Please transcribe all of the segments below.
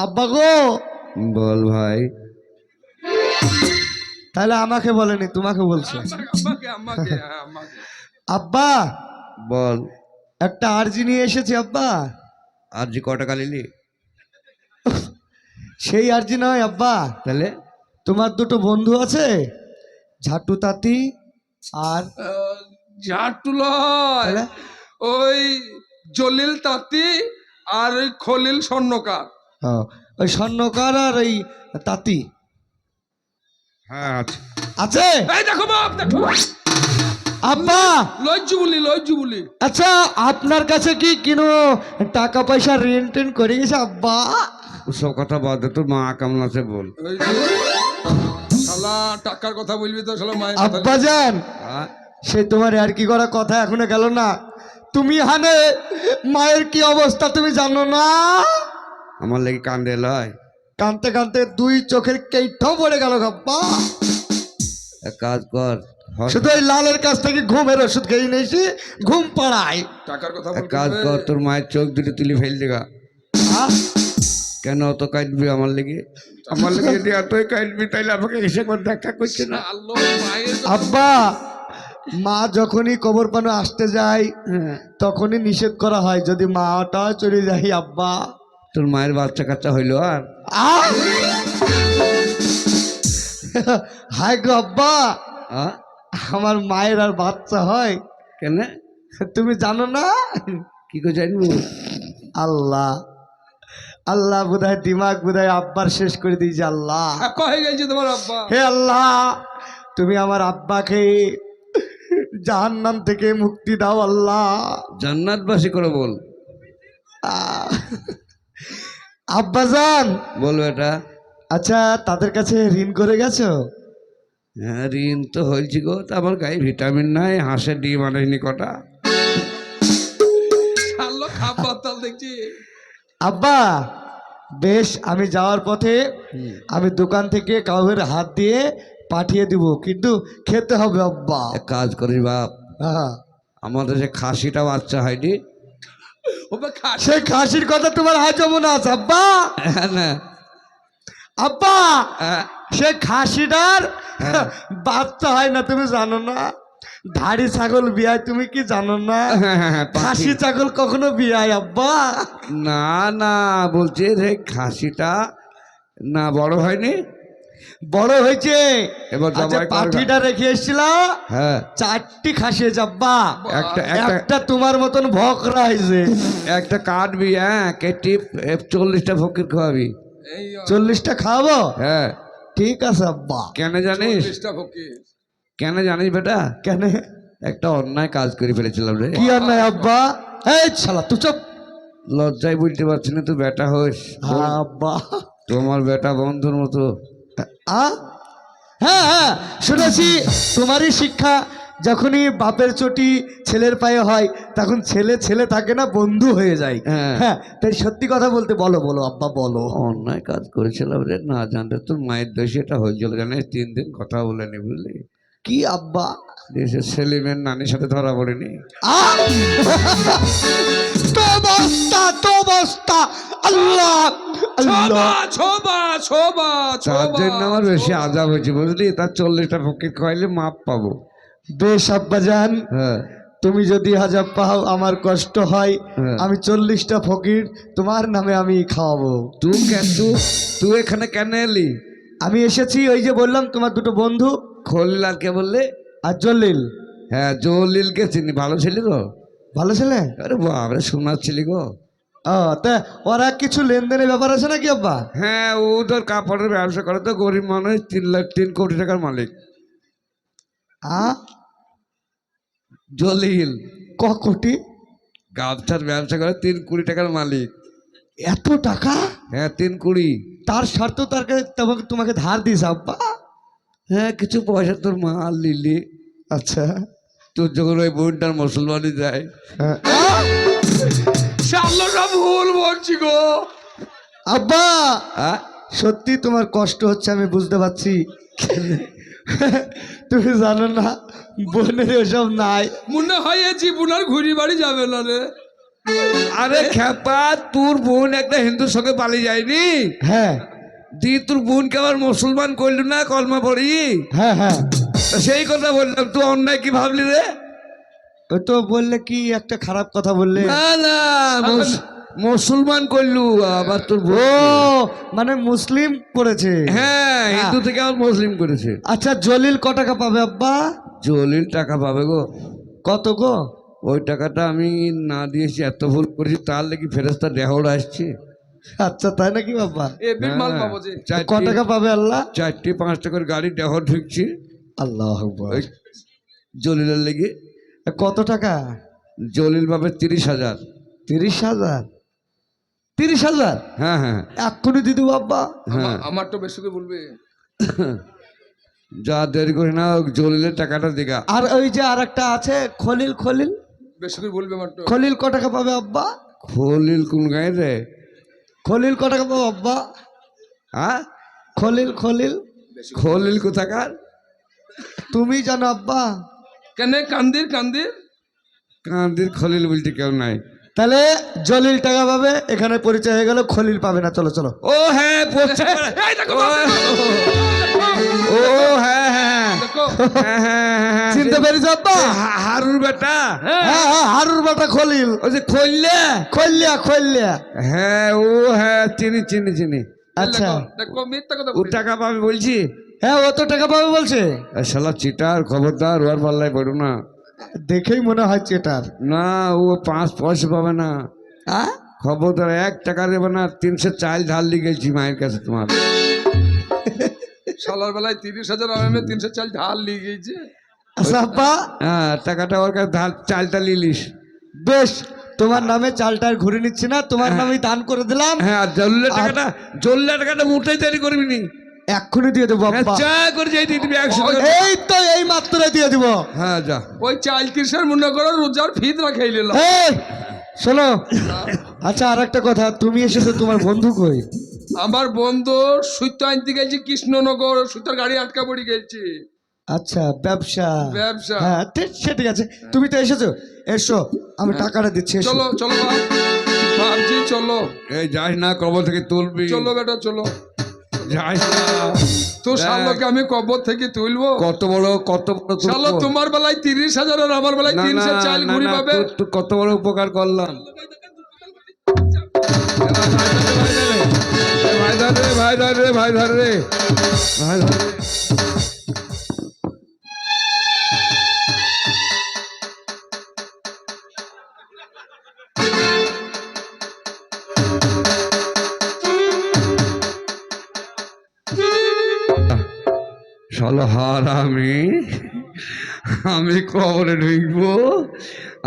আব্বা গো। বল ভাই। তাহলে আমাকে বলেনি, তোমাকে বলছে। আব্বা বল। একটা আর্জি নিয়ে এসেছি আব্বা। আরজি কটা কালিলি? সেই আর্জি নয় আব্বা। তাহলে তোমার দুটো বন্ধু আছে, ঝাটু তাঁতি আর ঝাটু লয়, তাহলে? ওই জলিল তাঁতি আর ওই খলিল স্বর্ণকার। ও, ওই স্বর্ণকার আর ওই তাঁতি হ্যাঁ আছে। আছে। এই দেখো বাপ, দেখো আব্বা লজ্জু বলি। আচ্ছা, আপনার কাছে কি কিনো টাকা পয়সা ঋণ টিন করে গেছে আব্বা? ওসব কথা বাদ দে, তোর মা কেমন আছে বল। এই যে, শালা টাকার কথা বলবি তো শালা মায়ের কথা আব্বা জান, হ্যাঁ? সে তোমার আর কি করা কথা এখনো গেল না। তুমি হানে মায়ের কি অবস্থা তুমি জানো না? আমার লেগে কান্দে লয়। কানতে কানতে দুই চোখের কেইটাও পড়ে গেল আব্বা। এক কাজ কর, শুধু ওই লালের কাছ থেকে ঘুমের ওষুধ খেয়ে নিয়েছি, ঘুম পাড়ায়। টাকার কথা এক বলবি কাজ রে। কর, তোর মায়ের চোখ দুটো তুলি ফেল দেগা। আহ, কেন অত কাঁদবি আমার লেগে? আমার লেগে যদি এতই কাঁদবি তাইলে আমাকে এসে করে দেখা করছে না। আল্লাহ, মায়ের কথা- আব্বা, মা যখনই কবর পানো আসতে যায় তখনই নিষেধ করা হয়, যদি মাটা চলে যায় আব্বা। তোর মায়ের বাচ্চা কাচ্চা হইলো আর? আহ! হায় গো আব্বা, হ্যাঁ? আমার মায়ের আর বাচ্চা হয়? কেন? তুমি জানো না? কি করে জানবো? আল্লাহ আল্লাহ বোধহয় দিমাগ বোধহয় আব্বার শেষ করে দিয়েছে। আল্লাহ, একা হয়ে গেছে তোমার আব্বা। হে আল্লাহ, তুমি আমার আব্বাকে জাহান্নাম থেকে মুক্তি দাও আল্লাহ। জান্নাতবাসী করে বল। আহ! আব্বাজান, বল বেটা। আচ্ছা তাদের কাছে ঋণ করে গেছো? হ্যাঁ, ঋণ তো হয়েছি গো, তা আমার গায়ে ভিটামিন নাই, হাঁসের ডিম আনেনি কটা। শালা খাবার তাল দেখছি। আব্বা বেশ, আমি যাওয়ার পথে আমি দোকান থেকে কাউয়ের হাত দিয়ে পাঠিয়ে দিব, কিন্তু খেতে হবে আব্বা। এক কাজ করিস বাপ, হ্যাঁ। আমাদের যে খাসিটা বাচ্চা হয়নি, ওবে খাস সেই খাসির কথা তোমার হাজে মনে আছে আব্বা? হ্যাঁ না? আব্বা, হ্যাঁ, সে খাসিটার হ্যাঁ। বাচ্চা হয় না, তুমি জানো না? ধাড়ি ছাগল বিয়ায়, তুমি কি জানো না? হ্যাঁ, খাসি ছাগল কখনো বিয়ায় আব্বা? না না, বলছি রে খাসিটা না বড় হয়নি, বড় হয়েছে। এবার আচ্ছা, জবাই করবে। পাঠিটা রেখে এসেছিল, হ্যাঁ, 4টি খাসি হয়েছে আব্বা। একটা একটা একটা তোমার মতন ভকরা হয়েছে। একটা কাটবি, হ্যাঁ কেটে 40টা ফকির খাওয়াবি। এই 40টা খাওয়াবো? হ্যাঁ। ঠিক আছে আব্বা। কেন জানিস? 40টা ফকির। কেন জানিস বেটা? কেন? একটা অন্যায় কাজ করে ফেলেছিলাম রে। কি আর নাই আব্বা? এই শালা তুই চুপ। লজ্জায় বলতে পারছি না, তুই বেটা হোস। হ্যাঁ আব্বা। তোমার বেটা বন্ধুর মতো। আ? হ্যাঁ হ্যাঁ, শুনেছি তোমারই শিক্ষা, যখনই বাপের চটি ছেলের পায়ে হয় তখন ছেলে ছেলে থাকে না, বন্ধু হয়ে যায়। হ্যাঁ। হ্যাঁ, তাই সত্যি কথা বলতে বলো বলো আব্বা বলো। অন্যায় কাজ করেছিলাম রে, না জানতে তোর মায়ের দোষে এটা হয়েছিল। জানিস 3 দিন কথা বলেনি, বুঝলি? কি আব্বা? দেশের সেলিমের নানির সাথে ধরা পড়েনি। আ! তো অবস্থা, তো অবস্থা। আল্লাহ আল্লাহ। ছোবা তার জন্য আমার বেশি আজাব হয়েছে, বুঝলি? তার 40টা ফকির খাওয়াইলে মাপ পাবো। বেশ আব্বাজান, হ্যাঁ তুমি যদি হাজার পাও আমার কষ্ট হয়, হ্যাঁ। আমি 40টা ফকির তোমার নামে আমি খাওয়াবো। তুই এখানে কেন এলি? আমি এসেছি ওই যে বললাম তোমার দুটো বন্ধু খলিল আর কে বললে? আর জলিল। হ্যাঁ, জলিলকে চিনি, ভালো ছিলি গো। ভালো ছেলে? আরে বাবরে, শোনার ছিলি গো। ও, তা ওরা কিছু লেনদেনের ব্যাপার আছে নাকি আব্বা? হ্যাঁ, ও তোর কাপড়ের ব্যবসা করে, তো গরিব মানুষ, 3 কোটি টাকার মালিক আ? জলিল। ক কোটি? গামছার ব্যবসা করে, 3 কোটি টাকার মালিক। এত টাকা? হ্যাঁ, 3 কোটি। তার শর্ত তার কাছে তোমাকে ধার দিস আব্বা? হ্যাঁ, কিছু পয়সা তোর মা আর লিলি। আচ্ছা। তোর যখন ওই বোনটার মুসলমানি যায়। হ্যাঁ। শালাটা ভুল বলছি গো। আব্বা, হ্যাঁ, সত্যি তোমার কষ্ট হচ্ছে, আমি বুঝতে পারছি। তুমি জানো না বোনের ওসব নাই। মনে হয় এ জীবন আর ঘুরি বাড়ি যাবে না রে। আরে খেপা, তোর বোন একটা হিন্দুর সঙ্গে পালিয়ে যায়নি? হ্যাঁ দি তোর বোনকে আবার মুসলমান করলি না কলমা পড়ি? হ্যাঁ হ্যাঁ তা সেই কথা বললাম, তুই অন্যায় কি ভাবলি রে? ওই তো বললে কি একটা খারাপ কথা বললে। না না, মুসলমান করলু আবার তোর ও বোন। মানে মুসলিম করেছে। হ্যাঁ, হিন্দু থেকে আবার মুসলিম করেছে। আচ্ছা জলিল ক টাকা পাবে আব্বা? জলিল টাকা পাবে গো। কত গো? ওই টাকাটা আমি না দিয়েছি, এত ভুল করেছি, তার লেগে ফেরেস্তা দেহরা আসছে। আচ্ছা তাই নাকি বাবা? এবির মাল পাবো যে। ক টাকা পাবে আল্লাহ? 4টি 5 টাকার গাড়ি দেহ ঢুকছি আল্লাহ আকবার। ওই জলিলের লেগে। কত টাকা? জলিল পাবে 30,000। 30,000? 30,000? হ্যাঁ হ্যাঁ এক্ষুনি দিদি বাবা। হ্যাঁ, আমার তো বেশি করে বলবে। যা দেরি করে না, জলিলের টাকাটা দিগা। আর ওই যে আর একটা আছে খলিল, খলিল বেশি করে বলবে আমার তো। খলিল ক টাকা পাবে আব্বা? খলিল কোন গায়ে রে? খলিল ক টাকা পাবে আব্বা? হ্যাঁ, খলিল, খলিল খলিল কোথাকার? তুমি জানো আব্বা? কেন কান্দির কান্দির? কান্দির খলিল বলতে কেউ নাই। তাহলে জলিল টাকা পাবে, এখানে পরিচয় হয়ে গেল। খলিল পাবে না। চলো চলো। ও হ্যাঁ, পড়ছে। এই দেখো, ও হ্যাঁ হ্যাঁ দেখো। হ্যাঁ হ্যাঁ, চিনতে পেরেছ আব্বা? হারুর বেটা। হ্যাঁ হ্যাঁ, হারুর বাটা খলিল। ওই যে খল্লা। খল্লিয়া, খল্লিয়া। হ্যাঁ ও হ্যাঁ, চিনি চিনি চিনি। আচ্ছা দেখো মিথ্যা কথা ও বলছে। টাকা পাবে বলছি। হ্যাঁ, ও তো টাকা পাবে বলছে। আর শালা চিটার, খবরদার ওর পাল্লায় পড়ো না। দেখেই মনে হচ্ছে এটার। না, ও 5 পয়সা পাবে না। হ্যাঁ, খবরদার 1 টাকা দেবে না। 300 চাল ঢাল দিয়ে গেছি মায়ের কাছে তোমার। শালার বেলায় 30,000 আমি 300 চাল ঢাল নিয়ে গেছে। আচ্ছা আব্বা, হ্যাঁ, টাকাটা ওর কাছে চালটা লিলিস। বেশ, তোমার নামে চালটার ঘুরে নিচ্ছি না, তোমার নামে দান করে দিলাম। হ্যাঁ, জল্লে টাকাটা মুঠেই তৈরি করবি নি। এক্ষুনি দিয়ে দেবো হ্যাঁ, আব্বা। চা করে যাই দিয়ে দিবি 100 টাকা। এই তো এই মাত্র দিয়ে দিব। হ্যাঁ যা। ওই চাল 30 মনে করো রোজার ফিদ রাখাই নিলাম। এই শোনো, আচ্ছা আর একটা কথা, তুমি এসেছো, তোমার বন্ধু কই? আমার বন্ধু সুতো আনতে গেছি কৃষ্ণনগর, সুতোর গাড়ি আটকা পড়ে গেছে। আচ্ছা ব্যবসা। ব্যবসা। হ্যাঁ সে ঠিক আছে, তুমি তো এসেছো, এসো আমি টাকাটা দিচ্ছি। এসো। চলো চলো বাপ, ভাবছি চলো। এই যাস না, কবর থেকে তুলবি। চলো বেটা চলো। যাস না। তো শালোকে আমি কবর থেকে তুলবো? কত বড় তুলবো। শালো তোমার বেলায় 30,000 আর আমার বেলায় না, 300 না, চাল না, ঘুরি না, পাবে। তুই কত বড় উপকার করলাম। ভাই ধর রে, ভাই ধর রে, ভাই ধর রে, ভাই ধর রে। শালা হারামি, আমি কবরে ঢুকবো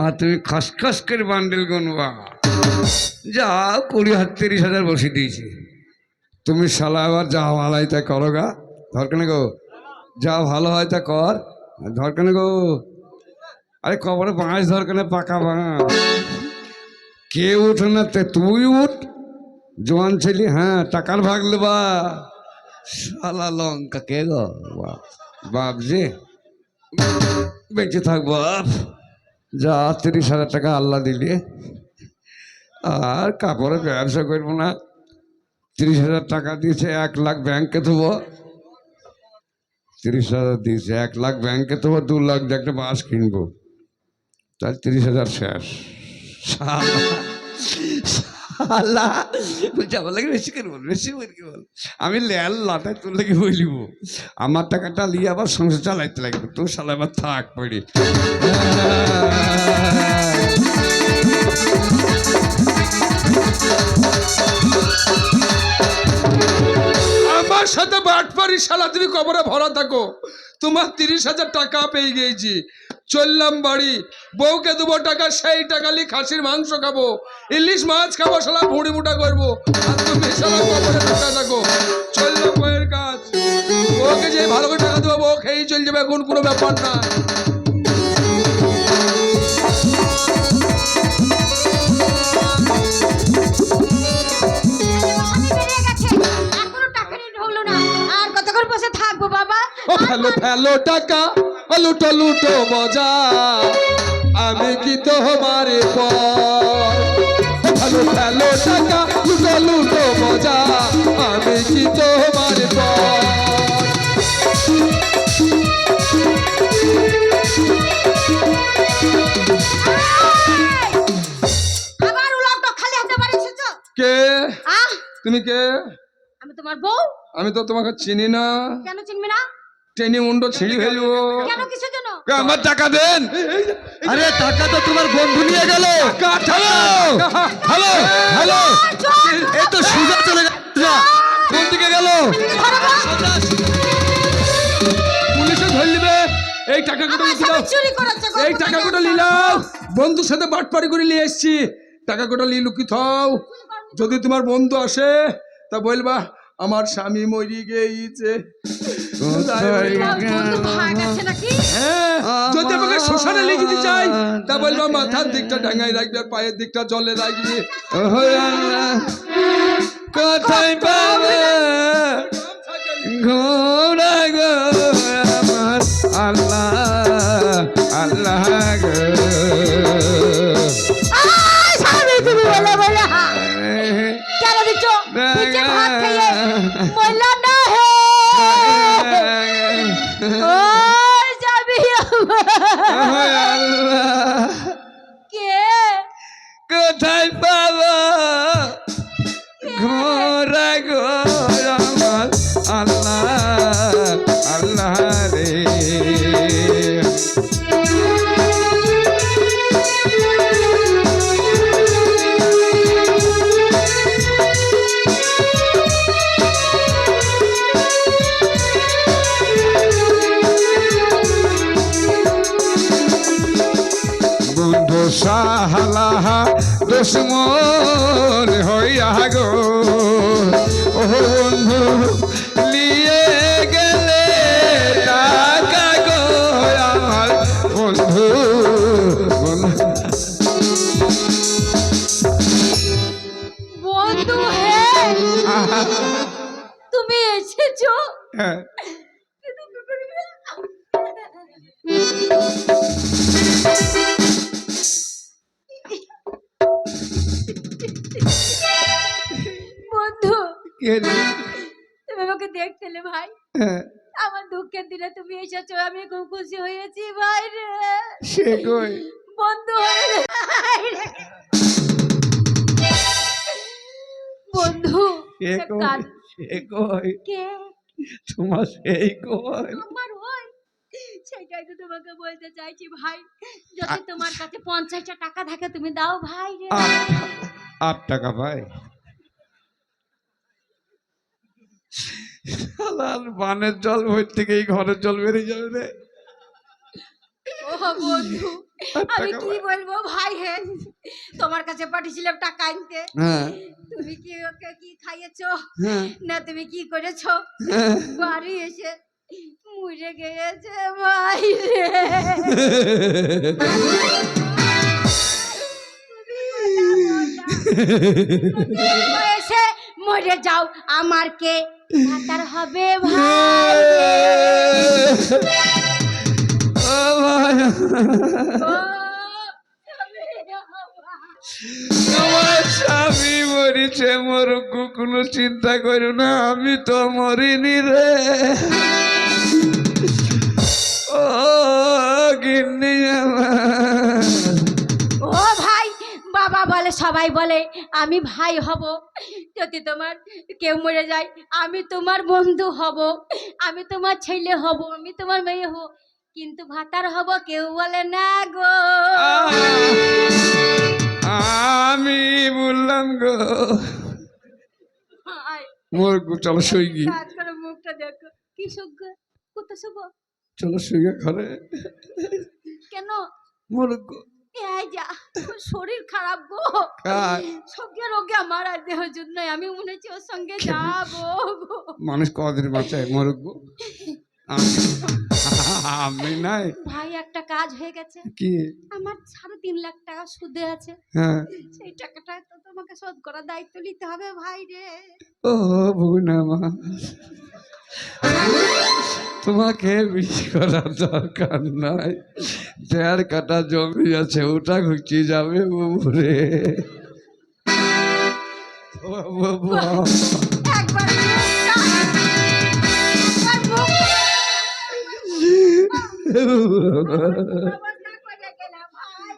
আর তুমি খসখস করে বান্ডেল গুনবা। যা 20,000 বসে দিয়েছি। তুমি শালা আবার যা ভালো হয় তা করো গা। ধরকানে গো, যা ভালো হয় তা কর। ধরকানে গো, আরে কবরে বাঁশ ধরকানে, পাকা বাঁশ। কে উঠে না, তুই উঠ, জোয়ান ছেলে। হ্যাঁ, টাকার ভাগ লেবা। শালা লঙ্কা কে গো, বাপ যে বেঁচে থাক বাপ। যা 30,000 টাকা আল্লাহ দিলে, আর কাপড়ে ব্যবসা করবো না। 30,000 টাকা দিয়েছে, 1 লাখ ব্যাংকে দেবো। 30,000 দিয়েছে, 1 লাখ ব্যাংকে দেবো, 2 লাখ দিয়ে একটা বাস কিনবো। তাহলে 30,000 শেষ। আল্লাহ বলছে আমার লাগে বেশি করে বল, বেশি করে কি বল। আমি ল্যাল লাটাই তোর লাগে বলিব। আমার টাকাটা নিয়ে আবার সংসার চালাইতে লাগবে। তোর শালা আবার থাক পড়ি। আমার সাথে বাটপারি শালা, তুমি কবরে ভরা থাকো। তোমার 30,000 টাকা পেয়ে গেছি, চললাম বাড়ি। বউকে দেবো টাকা, সেই টাকা নিয়ে খাসির মাংস খাবো, ইলিশ মাছ খাবো, শালা ভুড়ি মুটা করবো। আর তুমি শালা কবরে ঢোকা থাকো। চললাম বউয়ের কাজ। বউকে যে ভালো করে টাকা দেবো, বউ খেয়েই চল যাবে, এখন কোনো ব্যাপার না। বসে থাকবো বাবা? ও ফেলো ফেলো টাকা, লুটো লুটো মজা। আমি কি তোমার পর ভালো ভালো টাকা লুটো লুটো মজা আমি কি তোমার পর আবার উলটো খালি হাতে বাড়ি এসেছো? কে আহ, তুমি কে আমি তোমার বউ। আমি তো তোমাকে চিনি না কেন চিনবি না? টেনে মুন্ড ছিঁড়ে ফেলবো কেন কিসের জন্য? আমার টাকা দেন। আরে টাকা তো তোমার বন্ধু নিয়ে গেল। হ্যালো হ্যালো হ্যালো, এই তো সুজা চলে গেল। কোন দিকে গেল? পুলিশে ধরে নিবে এই টাকাগুলো আমার স্বামী চুরি করেছে গো, এই টাকাগুলো নিলাম বন্ধুর সাথে বাটপারি করে নিয়ে এসেছি টাকাগুলো নিয়ে লুকি থাও যদি তোমার বন্ধু আসে তা বলবা আমার স্বামী মরি গিয়েছে বন্ধু ভাগ আছে নাকি? হ্যাঁ যদি আমাকে শ্মশানে লিখে দিতে চাই তা বলবা মাথার দিকটা ডাঙায় রাখবি আর পায়ের দিকটা জলে রাখবি ওহ আল্লাহ, কোথায় পাবে ঘোড়া গো আমার আল্লাহ আল্লাহ গো। আয়, স্বামী তুমি বলে বলে হা। কেন দিচ্ছ? নিচে ভাত খেয়ে মরলা না হে। ওই যাবি আমার। আল্লাহ, কে? কোথায় পাবো ঘোড়া গো আমার আল্লাহ আল্লাহ রে। বন্ধু সাহালাহা দুশ্মন হইয়া গো ও বন্ধু লিয়ে গেলে টাকা গো আমার বন্ধু বন্ধু হে, তুমি এসেছো? হ্যাঁ, বন্ধু কে রে? তুমি আমাকে দেখতেলে ভাই, হ্যাঁ, আমার দুঃখের দিনে তুমি এসেছো, আমি খুব খুশি হয়েছি ভাই রে। সে কই? বন্ধু হয়ে রে। বন্ধু সে একটা কই? কাজ- সে কই? কে? তোমার সেই কই? আমার হয় সেটাই তো তোমাকে বলতে চাইছি ভাই, যদি তোমার কাছে 50টা টাকা থাকে তুমি দাও ভাই রে। 8 টাকা পাই? শালার বানের জল ভর থেকে এই ঘরের জল বেরিয়ে যাবে রে। ও বন্ধু, 8 আমি টাকা কি পাই? বলবো ভাই হে, তোমার কাছে পাঠিয়েছিলাম টাকা আনতে, হ্যাঁ তুমি কি ওকে কি খাইয়েছো হ্যাঁ না তুমি কি করেছো? হ্যাঁ। বাড়ি এসে মুড়ে গেছে ভাই রে। এসে মরে যাও, আমার কে ভাতার হবে ভাই রে। ও ভাই, ও, আমার স্বামী মরিছে, মরুক, কোনো চিন্তা করো না, আমি তো মরিনি রে। ও গিন্নি আমার। ও ভাই, বাবা বলে সবাই বলে আমি ভাই হব, যদি তোমার কেউ মরে যায় আমি তোমার বন্ধু হব, আমি তোমার ছেলে হব, আমি তোমার মেয়ে হব, কিন্তু ভাতার হব কেউ বলে না গো। আমি বললাম গো ভাই, মোর চলো শুই গি, কাজ করে মুখটা দেখো কি সুখ, কত শুভ। চলো শুই গে ঘরে। কেন? মোর এই যা, তোর শরীর খারাপ গো, কার? সঙ্গে রোগে আমার আর দেহ জন্য আমি মনে হচ্ছে ওর সঙ্গে যাবো গো। মানুষ কদিন বাঁচায় মরুক গো। আমি নাই। ভাই একটা কাজ হয়ে গেছে, কি? আমার 3.5 লাখ টাকা সুদে আছে, হ্যাঁ, সেই টাকাটা তো তোমাকে শোধ করার দায়িত্ব নিতে হবে ভাই রে। ও ভুনা মা, তোমাকে বিয়ে করার দরকার নাই, দেড় কাটা জমি আছে, ওটা ঘুরছি যাবে বাবুরে। বাবু একবার মুখটা, একবার অবস্থা করে গেলাম ভাই।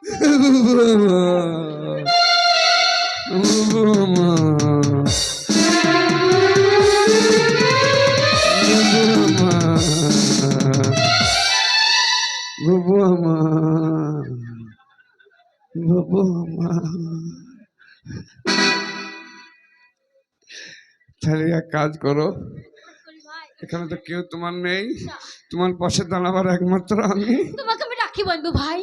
তাহলে এক কাজ করো, করি ভাই। এখানে তো কেউ তোমার নেই, তোমার পাশে দাঁড়াবার একমাত্র আমি। তোমাকে আমি রাখি বাঁধবো ভাই,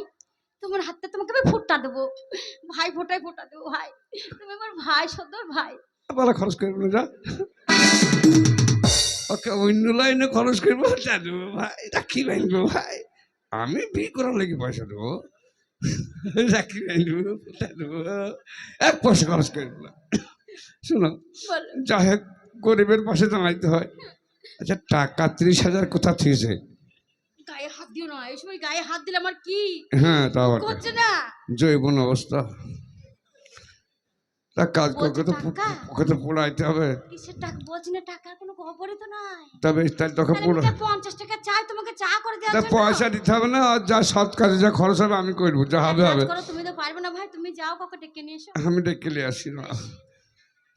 তোমার হাতে তোমাকে আমি ফোঁটা দেবো ভাই, ফোঁটা দেবো ভাই, তুমি আমার ভাই, সদর ভাই। বলা খরচ করবো না, যা ওকে অন্য লাইনে খরচ করবো, যা দেবো ভাই, রাখি বাঁধবো ভাই, আমি বিয়ে করার লেগে পয়সা দেবো, রাখি বাঁধবো, যা দেবো, এক পয়সা খরচ করবো না। শোনো, বলো। যাই হোক গরিবের পাশে দাঁড়াইতে হয়। আচ্ছা টাকা 30,000 কোথা থেকে? গায়ে হাত দিও না, এই সময় গায়ে হাত দিলে আমার কি হ্যাঁ তা করছে না? জৈবন অবস্থা। তা কাজ বলছে করতে তো টাকা? ওকে তো পড়াইতে হবে, কিসের টাকা বলছি না, টাকার কোনো খবরই তো নাই। তবে তাহলে তোকে তাহলে পড়া, আমি 50 টাকা চাই তোমাকে চা করে দেওয়ার তা জন্য। পয়সা দিতে হবে না, আর যা সৎ কাজে যা খরচ হবে আমি করবো, যা হবে এক কাজ হবে। করো, তুমি তো পারবে না ভাই, তুমি যাও কাউকে ডেকে নিয়ে এসো। আমি ডেকে নিয়ে আসি না,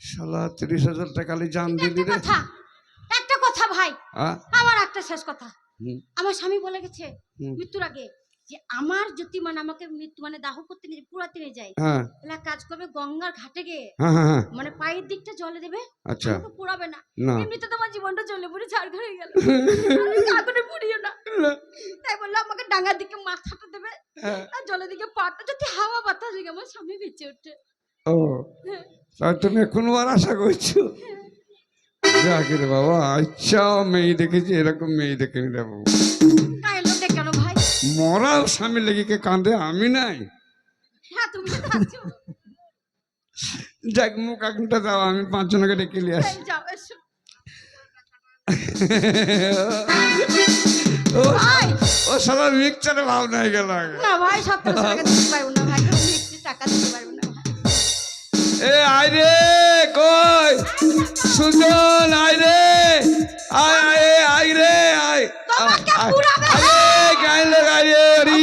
শালা 30,000 টাকা জান দিলি রে। একটা কথা ভাই, হ্যাঁ আমার একটা শেষ কথা। হুম। আমার স্বামী বলে গেছে হুম। মৃত্যুর আগে যে আমার যদি আমাকে মৃত্যু দাহ করতে নিয়ে পুরাতে নিয়ে যায়, হ্যাঁ তাহলে এক কাজ করবে, গঙ্গার ঘাটে গিয়ে হ্যাঁ হ্যাঁ হ্যাঁ, পায়ের দিকটা জলে দেবে, আচ্ছা আমাকে পুরাবে না। না এমনিতে তোমার জীবনটা চলে পড়ে ঝাড়খড় হয়ে গেল, আগুনে পুড়িও না। তাই বললো আমাকে ডাঙ্গার দিকে মাথাটা দেবে, হ্যাঁ। আর জলের দিকে পাটা, যদি হাওয়া বাতাস দিকে আমার স্বামী বেঁচে ওঠে। ও তাই তুমি এখন আর আশা করছো? যাক রে বাবা, আচ্ছা মেয়ে দেখেছি, এরকম মেয়ে দেখে নি বাবু। কায়লো কেন ভাই? মরাও স্বামী লেগে কে কাঁদে, আমি নাই। হ্যাঁ তুমি তো আছো। যাক মুখ আগুনটা দাও, আমি 5 জনকে ডেকে নিয়ে আসি। এই যাও, এসো। ও ভাই ও সারা মিক্সচারে ভাব নাই গেল আগে। না ভাই, 17 টাকা দিতে পারবো না ভাই, তুমি একটু টাকা দিতে পারবো না ভাই। এ আয় রে, কই সুজন, আয় রে, আয় আয় আয় রে, আয় তোমাকে পুরাবে। আরে গাইল গাই রে, রি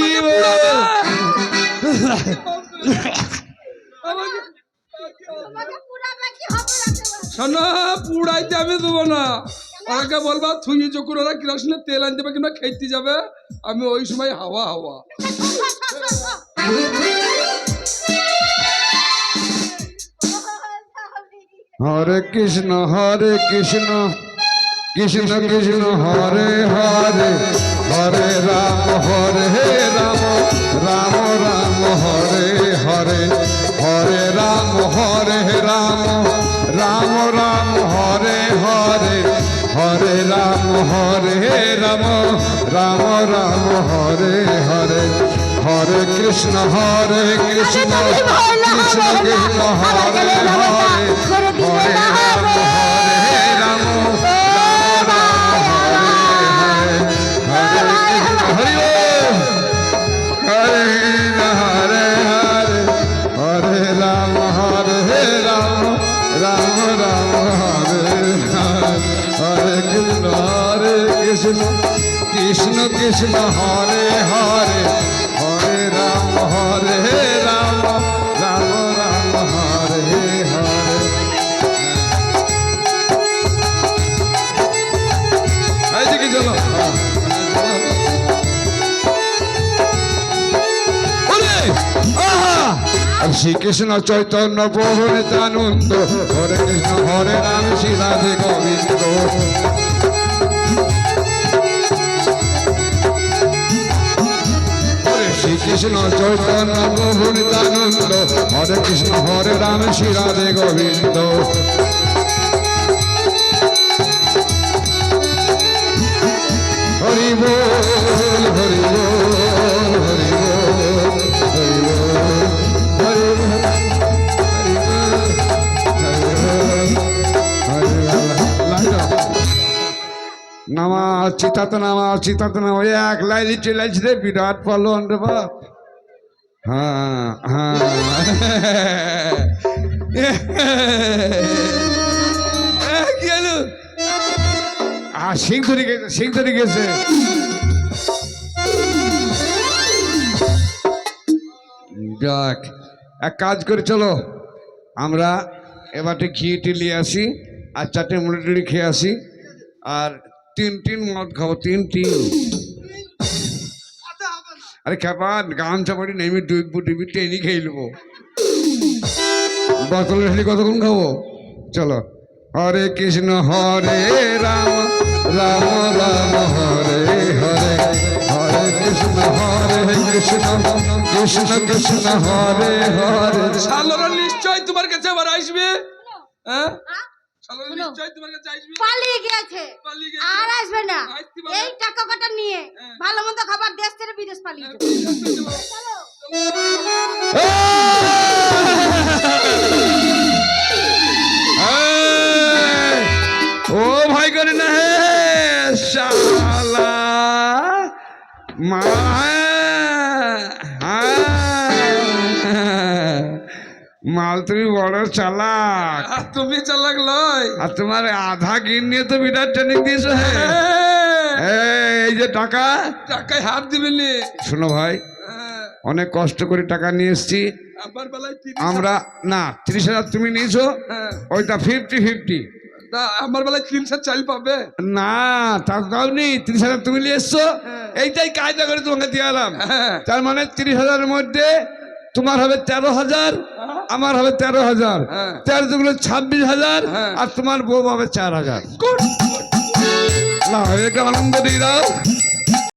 তোমাকে পুরাবে কি হবে রাতে ভাই? শোনো, পুড়াইতে আমি দেবো না, ওনাকে বলবা থুই যখন ওরা কেরোসিনের তেল আনতে হবে কিংবা খেতে যাবে, আমি ওই সময় হাওয়া হাওয়া। হরে কৃষ্ণ কৃষ্ণ কৃষ্ণ হরে হরে, হরে রাম রাম রাম হরে হরে, হরে রাম রাম রাম হরে হরে, হরে রাম রাম রাম হরে হরে, হরে কৃষ্ণ কৃষ্ণ কৃষ্ণ হরে হরে, হরে রাম রাম রাম হরে হরে, হরে কৃষ্ণ হরে হরে হরে, হরে রাম রাম রাম হরে হরে, হরে কৃষ্ণ কৃষ্ণ কৃষ্ণ হরে হরে, হরে রাম রাম রাম হরে হরে। এইদিকে চলো। শ্রীকৃষ্ণ চৈতন্য প্রভু নিত্যানন্দ, হরে কৃষ্ণ হরে রাম শ্রী রাধে গোবিন্দ। শ্রীকৃষ্ণ চৈতন্য প্রভু নিত্যানন্দ, হরে কৃষ্ণ হরে রাম শ্রী রাধে গোবিন্দ। হরি বল হরি বল হরি বল হরি বল হরি বল হরি বল হরি বল। নামা চিতাতে নামা চিতাতে নামা ওই এক লাইলি চলাইছি রে বিরাট পালন রে বাপ হ্যাঁ হ্যাঁ কি হলো? আর সিং ধরে গেছে সিং ধরে গেছে যাক এক কাজ করে চলো আমরা এবারে ঘি টিলিয়ে আসি আর 4টে মুড়ি টুড়ি খেয়ে আসি আর 3 মদ খাবো 3 আরে খেপান গামছা পড়ি নেমে ডুবি টেনি খেয়ে নেবো বোতল রেখে কতক্ষণ খাবো চলো হরে কৃষ্ণ হরে রাম রাম রাম হরে হরে হরে কৃষ্ণ কৃষ্ণ কৃষ্ণ হরে হরে শালোরা নিশ্চয় তোমার কাছে আবার আসবে। হ্যাঁ শালোরা শোনো। নিশ্চয় তোমার কাছে আসবে। পালিয়ে গেছে পালিয়ে গেছে। আর আসবে না। আসতে পারবে। এই টাকা কটা নিয়ে হ্যাঁ। ভালো মন্দ খাবার দেশ ছেড়ে বিদেশ পালিয়ে যাবে। চলো। ও ভাই করে না হে শালা মা মাল তুমি বড় চালাক আর তুমি চালাক লয়। আর তোমার আধা গিন নিয়ে তো বিরাট ট্রেনিং দিয়েছো হে এই যে টাকা টাকায় হাত দিবেনি। শোনো ভাই অনেক কষ্ট করে টাকা নিয়ে এসছি আমার বেলায় 30 আমরা না 30,000 তুমি নিয়েছো হ্যাঁ। ওইটা 50-50 তা আমার বেলায় 3 চাল পাবে। না তা দাও নি 30,000 তুমি নিয়ে এসছো এইটাই কায়দা করে তোমাকে দিয়ে এলাম হ্যাঁ। তার মানে 30,000-এর মধ্যে তোমার হবে 13,000 আমার হবে 13,000 হ্যাঁ। 13 দুগুলো 26,000 হ্যাঁ। আর তোমার বউ হবে 4,000 না এটা আনন্দ দিয়ে দাও